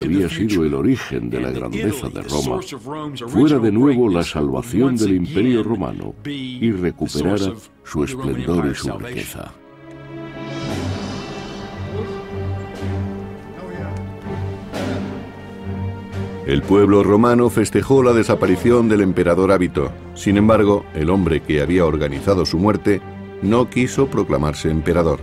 había sido el origen de la grandeza de Roma, fuera de nuevo la salvación del Imperio Romano y recuperara su esplendor y su riqueza. El pueblo romano festejó la desaparición del emperador Ábito. Sin embargo, el hombre que había organizado su muerte no quiso proclamarse emperador.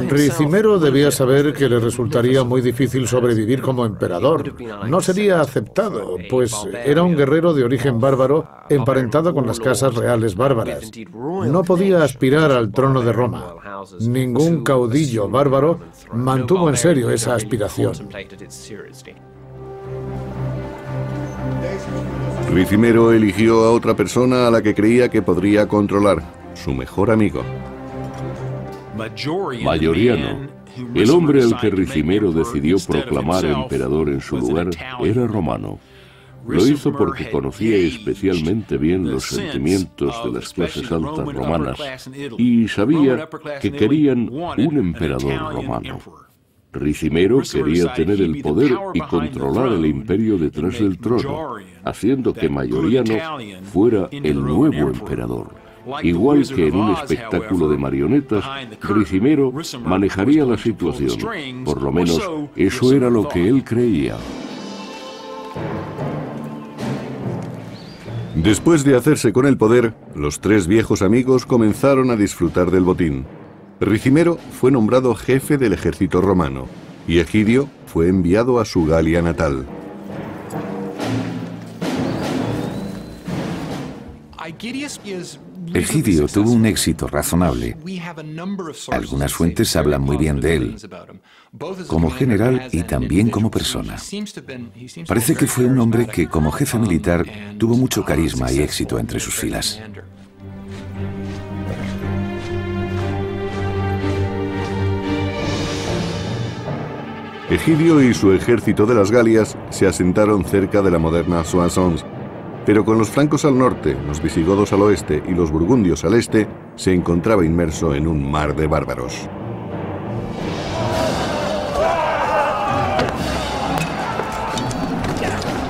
Ricimero debía saber que le resultaría muy difícil sobrevivir como emperador. No sería aceptado, pues era un guerrero de origen bárbaro emparentado con las casas reales bárbaras. No podía aspirar al trono de Roma. Ningún caudillo bárbaro mantuvo en serio esa aspiración. Ricimero eligió a otra persona a la que creía que podría controlar, su mejor amigo. Mayoriano, el hombre al que Ricimero decidió proclamar emperador en su lugar, era romano. Lo hizo porque conocía especialmente bien los sentimientos de las clases altas romanas y sabía que querían un emperador romano. Ricimero quería tener el poder y controlar el imperio detrás del trono, haciendo que Mayoriano fuera el nuevo emperador. Igual que en un espectáculo de marionetas, Ricimero manejaría la situación. Por lo menos, eso era lo que él creía. Después de hacerse con el poder, los tres viejos amigos comenzaron a disfrutar del botín. Ricimero fue nombrado jefe del ejército romano y Egidio fue enviado a su Galia natal. Egidio tuvo un éxito razonable. Algunas fuentes hablan muy bien de él, como general y también como persona. Parece que fue un hombre que, como jefe militar, tuvo mucho carisma y éxito entre sus filas. Egidio y su ejército de las Galias se asentaron cerca de la moderna Soissons, pero con los francos al norte, los visigodos al oeste y los burgundios al este, se encontraba inmerso en un mar de bárbaros.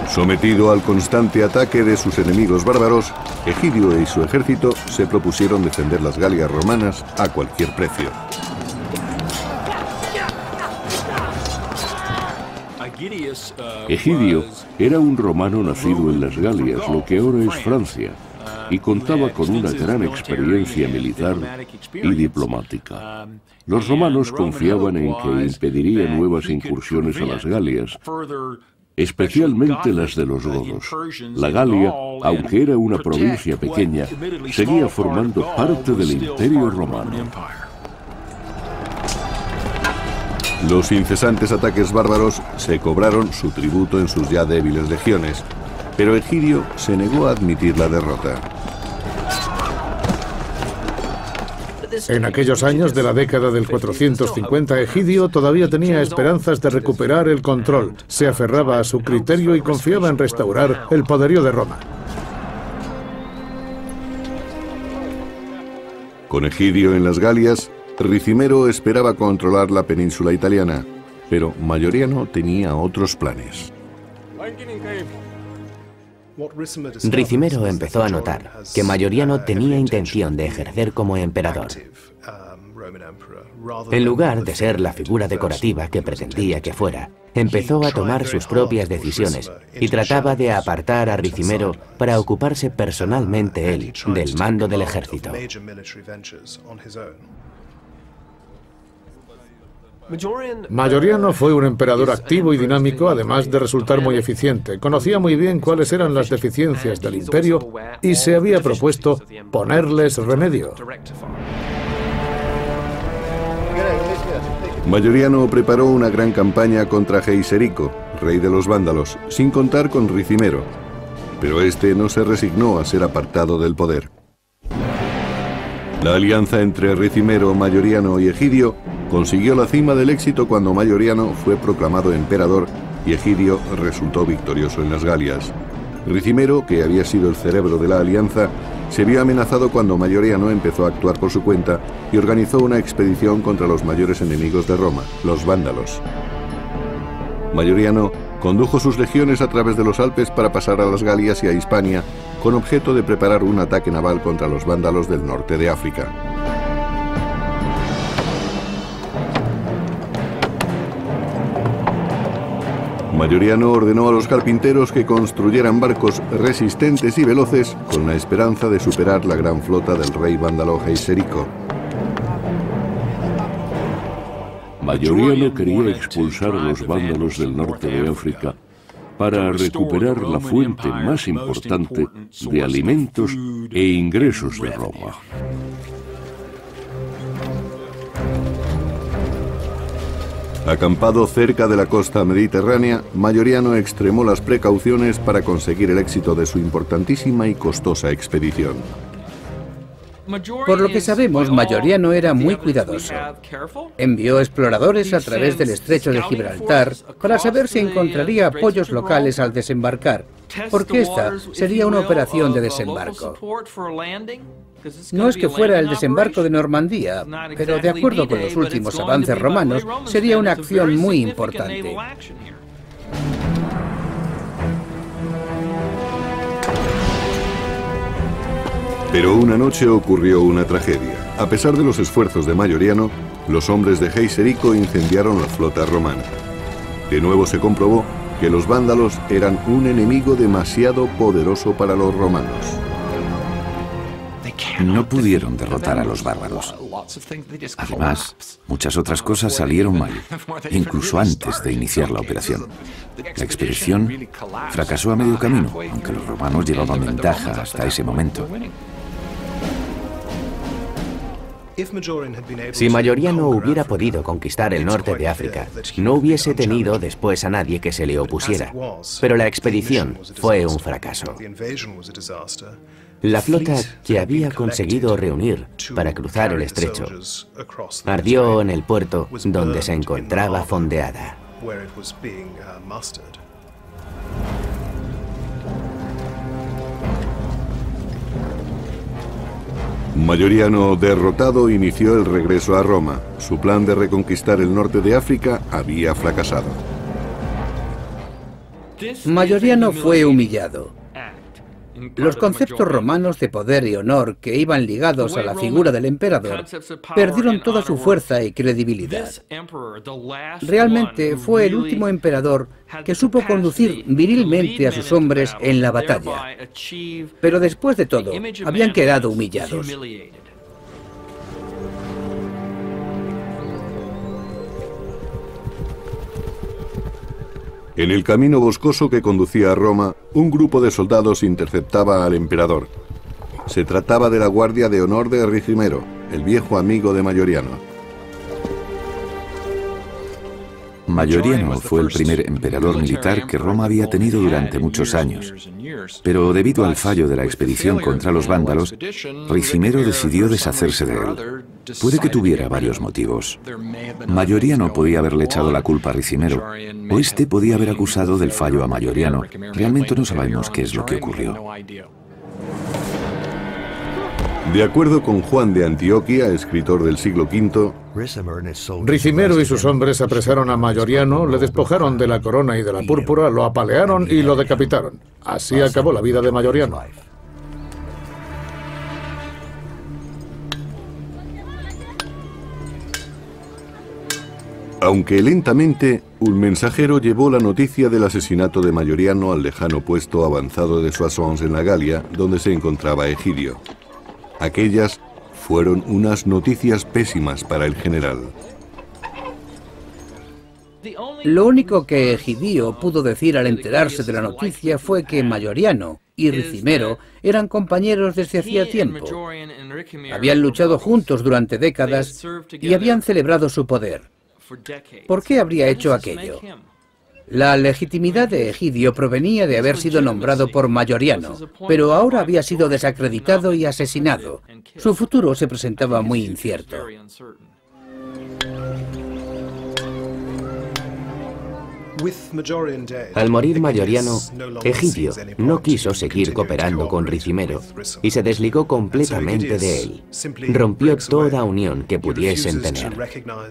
Sometido al constante ataque de sus enemigos bárbaros, Egidio y su ejército se propusieron defender las Galias romanas a cualquier precio. Egidio era un romano nacido en las Galias, lo que ahora es Francia, y contaba con una gran experiencia militar y diplomática. Los romanos confiaban en que impediría nuevas incursiones a las Galias, especialmente las de los godos. La Galia, aunque era una provincia pequeña, seguía formando parte del Imperio Romano. Los incesantes ataques bárbaros se cobraron su tributo en sus ya débiles legiones, pero Egidio se negó a admitir la derrota. En aquellos años de la década del 450, Egidio todavía tenía esperanzas de recuperar el control. Se aferraba a su criterio y confiaba en restaurar el poderío de Roma. Con Egidio en las Galias, Ricimero esperaba controlar la península italiana, pero Mayoriano tenía otros planes. Ricimero empezó a notar que Mayoriano tenía intención de ejercer como emperador. En lugar de ser la figura decorativa que pretendía que fuera, empezó a tomar sus propias decisiones y trataba de apartar a Ricimero para ocuparse personalmente él del mando del ejército. Mayoriano fue un emperador activo y dinámico, además de resultar muy eficiente. Conocía muy bien cuáles eran las deficiencias del imperio y se había propuesto ponerles remedio. Mayoriano preparó una gran campaña contra Geiserico, rey de los vándalos, sin contar con Ricimero, pero este no se resignó a ser apartado del poder. La alianza entre Ricimero, Mayoriano y Egidio consiguió la cima del éxito cuando Mayoriano fue proclamado emperador y Egidio resultó victorioso en las Galias. Ricimero, que había sido el cerebro de la alianza, se vio amenazado cuando Mayoriano empezó a actuar por su cuenta y organizó una expedición contra los mayores enemigos de Roma, los vándalos. Mayoriano condujo sus legiones a través de los Alpes para pasar a las Galias y a Hispania con objeto de preparar un ataque naval contra los vándalos del norte de África. Mayoriano ordenó a los carpinteros que construyeran barcos resistentes y veloces con la esperanza de superar la gran flota del rey vándalo Geiserico. Mayoriano quería expulsar a los vándalos del norte de África para recuperar la fuente más importante de alimentos e ingresos de Roma. Acampado cerca de la costa mediterránea, Mayoriano extremó las precauciones para conseguir el éxito de su importantísima y costosa expedición. Por lo que sabemos, Mayoriano era muy cuidadoso. Envió exploradores a través del estrecho de Gibraltar para saber si encontraría apoyos locales al desembarcar, porque esta sería una operación de desembarco. No es que fuera el desembarco de Normandía, pero de acuerdo con los últimos avances romanos, sería una acción muy importante. Pero una noche ocurrió una tragedia. A pesar de los esfuerzos de Mayoriano, los hombres de Geiserico incendiaron la flota romana. De nuevo se comprobó que los vándalos eran un enemigo demasiado poderoso para los romanos. No pudieron derrotar a los bárbaros. Además, muchas otras cosas salieron mal, incluso antes de iniciar la operación. La expedición fracasó a medio camino, aunque los romanos llevaban ventaja hasta ese momento. Si Mayoriano hubiera podido conquistar el norte de África, no hubiese tenido después a nadie que se le opusiera. Pero la expedición fue un fracaso. La flota que había conseguido reunir para cruzar el estrecho ardió en el puerto donde se encontraba fondeada. Mayoriano, derrotado, inició el regreso a Roma. Su plan de reconquistar el norte de África había fracasado. Mayoriano fue humillado. Los conceptos romanos de poder y honor que iban ligados a la figura del emperador perdieron toda su fuerza y credibilidad. Realmente fue el último emperador que supo conducir virilmente a sus hombres en la batalla. Pero después de todo, habían quedado humillados. En el camino boscoso que conducía a Roma, un grupo de soldados interceptaba al emperador. Se trataba de la Guardia de Honor de Ricimero, el viejo amigo de Mayoriano. Mayoriano fue el primer emperador militar que Roma había tenido durante muchos años. Pero debido al fallo de la expedición contra los vándalos, Ricimero decidió deshacerse de él. Puede que tuviera varios motivos. Mayoriano podía haberle echado la culpa a Ricimero, o este podía haber acusado del fallo a Mayoriano. Realmente no sabemos qué es lo que ocurrió. De acuerdo con Juan de Antioquía, escritor del siglo V, Ricimero y sus hombres apresaron a Mayoriano, le despojaron de la corona y de la púrpura, lo apalearon y lo decapitaron. Así acabó la vida de Mayoriano. Aunque lentamente, un mensajero llevó la noticia del asesinato de Mayoriano al lejano puesto avanzado de Soissons en la Galia, donde se encontraba Egidio. Aquellas fueron unas noticias pésimas para el general. Lo único que Egidio pudo decir al enterarse de la noticia fue que Mayoriano y Ricimero eran compañeros desde hacía tiempo. Habían luchado juntos durante décadas y habían celebrado su poder. ¿Por qué habría hecho aquello? La legitimidad de Egidio provenía de haber sido nombrado por Mayoriano, pero ahora había sido desacreditado y asesinado. Su futuro se presentaba muy incierto. Al morir Mayoriano, Egidio no quiso seguir cooperando con Ricimero y se desligó completamente de él. Rompió toda unión que pudiesen tener.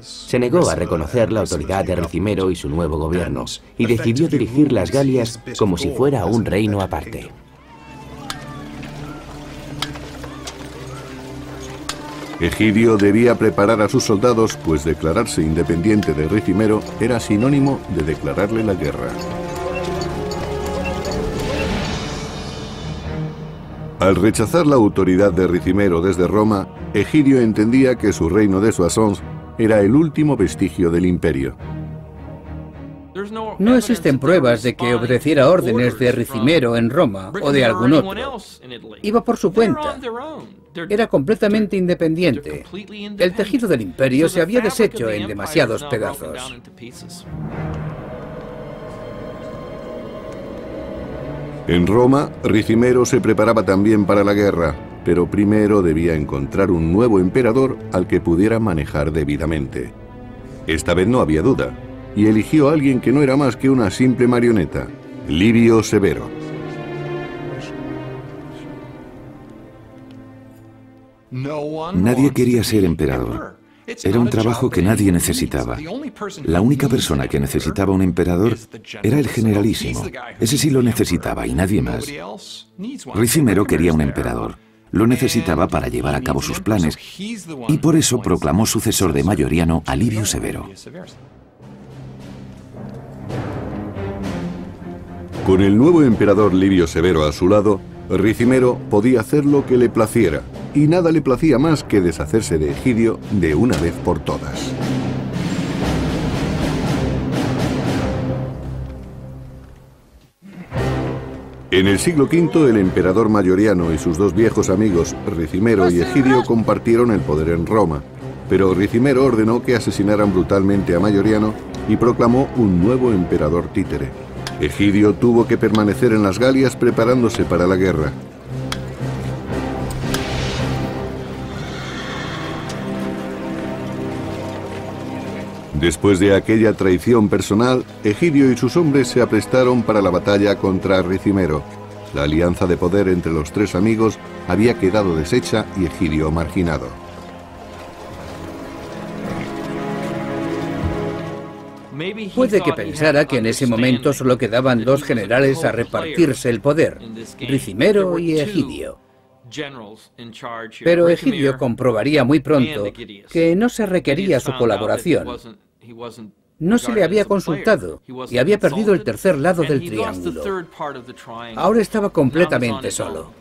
Se negó a reconocer la autoridad de Ricimero y su nuevo gobierno y decidió dirigir las Galias como si fuera un reino aparte. Egidio debía preparar a sus soldados, pues declararse independiente de Ricimero era sinónimo de declararle la guerra. Al rechazar la autoridad de Ricimero desde Roma, Egidio entendía que su reino de Soissons era el último vestigio del imperio. No existen pruebas de que obedeciera órdenes de Ricimero en Roma o de algún otro. Iba por su cuenta. Era completamente independiente. El tejido del imperio se había deshecho en demasiados pedazos. En Roma, Ricimero se preparaba también para la guerra, pero primero debía encontrar un nuevo emperador al que pudiera manejar debidamente. Esta vez no había duda, y eligió a alguien que no era más que una simple marioneta, Livio Severo. Nadie quería ser emperador. Era un trabajo que nadie necesitaba. La única persona que necesitaba un emperador era el generalísimo. Ese sí lo necesitaba y nadie más. Ricimero quería un emperador. Lo necesitaba para llevar a cabo sus planes y por eso proclamó sucesor de Mayoriano a Livio Severo. Con el nuevo emperador Livio Severo a su lado, Ricimero podía hacer lo que le placiera, y nada le placía más que deshacerse de Egidio de una vez por todas. En el siglo V, el emperador Mayoriano y sus dos viejos amigos, Ricimero y Egidio, compartieron el poder en Roma, pero Ricimero ordenó que asesinaran brutalmente a Mayoriano y proclamó un nuevo emperador títere. Egidio tuvo que permanecer en las Galias preparándose para la guerra. Después de aquella traición personal, Egidio y sus hombres se aprestaron para la batalla contra Ricimero. La alianza de poder entre los tres amigos había quedado deshecha y Egidio marginado. Puede que pensara que en ese momento solo quedaban dos generales a repartirse el poder, Ricimero y Egidio. Pero Egidio comprobaría muy pronto que no se requería su colaboración. No se le había consultado y había perdido el tercer lado del triángulo. Ahora estaba completamente solo.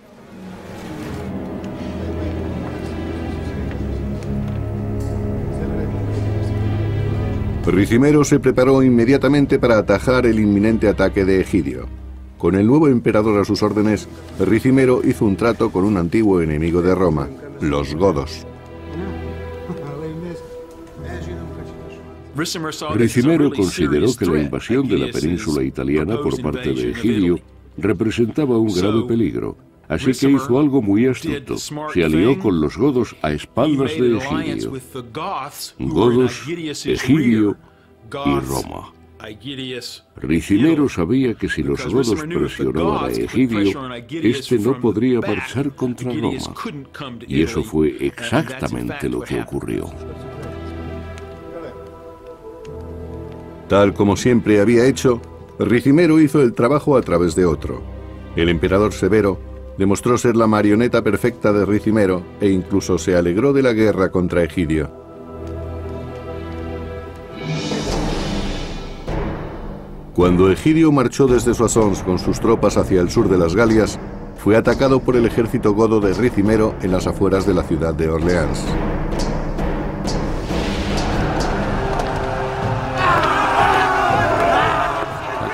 Ricimero se preparó inmediatamente para atajar el inminente ataque de Egidio. Con el nuevo emperador a sus órdenes, Ricimero hizo un trato con un antiguo enemigo de Roma, los godos. Ricimero consideró que la invasión de la península italiana por parte de Egidio representaba un grave peligro, así que hizo algo muy astuto. Se alió con los godos a espaldas de Egidio. Godos, Egidio y Roma. Ricimero sabía que si los godos presionaban a Egidio, éste no podría marchar contra Roma. Y eso fue exactamente lo que ocurrió. Tal como siempre había hecho, Ricimero hizo el trabajo a través de otro. El emperador Severo demostró ser la marioneta perfecta de Ricimero e incluso se alegró de la guerra contra Egidio. Cuando Egidio marchó desde Soissons con sus tropas hacia el sur de las Galias, fue atacado por el ejército godo de Ricimero en las afueras de la ciudad de Orleans.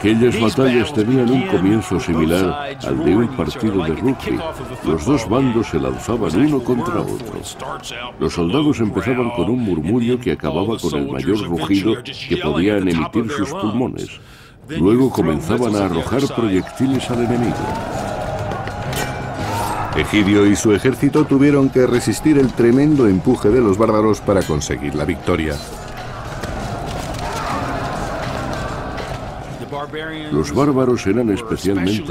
Aquellas batallas tenían un comienzo similar al de un partido de rugby. Los dos bandos se lanzaban uno contra otro. Los soldados empezaban con un murmullo que acababa con el mayor rugido que podían emitir sus pulmones. Luego comenzaban a arrojar proyectiles al enemigo. Egidio y su ejército tuvieron que resistir el tremendo empuje de los bárbaros para conseguir la victoria. Los bárbaros eran especialmente